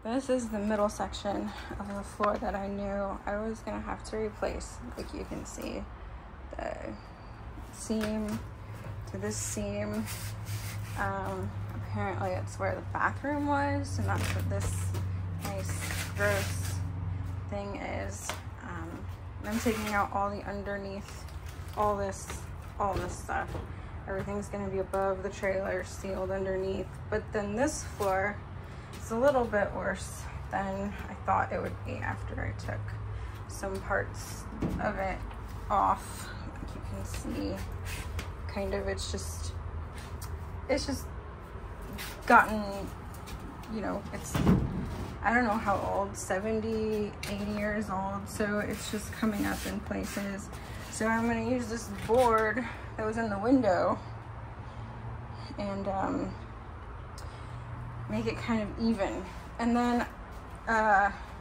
This is the middle section of the floor that I knew I was gonna have to replace. Like you can see the seam to this seam. Apparently it's where the bathroom was, and that's what this nice gross thing is. I'm taking out all the underneath, all this stuff. Everything's gonna be above the trailer, sealed underneath. But then this floor, it's a little bit worse than I thought it would be after I took some parts of it off. Like you can see, kind of, it's just gotten, you know, it's, I don't know how old, 70, 80 years old. So it's just coming up in places. So I'm gonna use this board that was in the window and make it kind of even. And then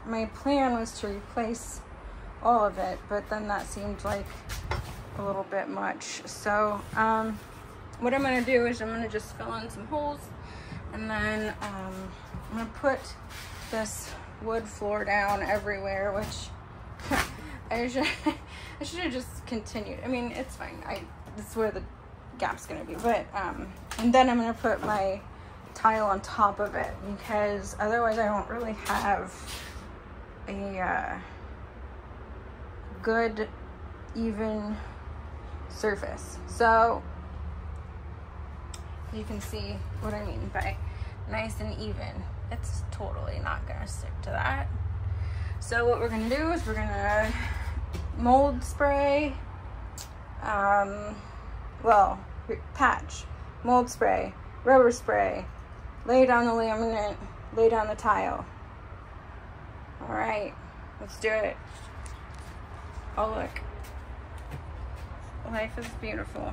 my plan was to replace all of it, but then that seemed like a little bit much. So what I'm gonna do is I'm gonna just fill in some holes, and then I'm gonna put this wood floor down everywhere, which I should have just continued. I mean, it's fine. This is where the gap's gonna be, but and then I'm gonna put my tile on top of it, because otherwise I won't really have a good even surface. So you can see what I mean by nice and even. It's totally not gonna stick to that. So what we're gonna do is we're gonna mold spray, patch, mold spray, rubber spray, lay down the laminate, lay down the tile. All right, let's do it. Oh look, life is beautiful.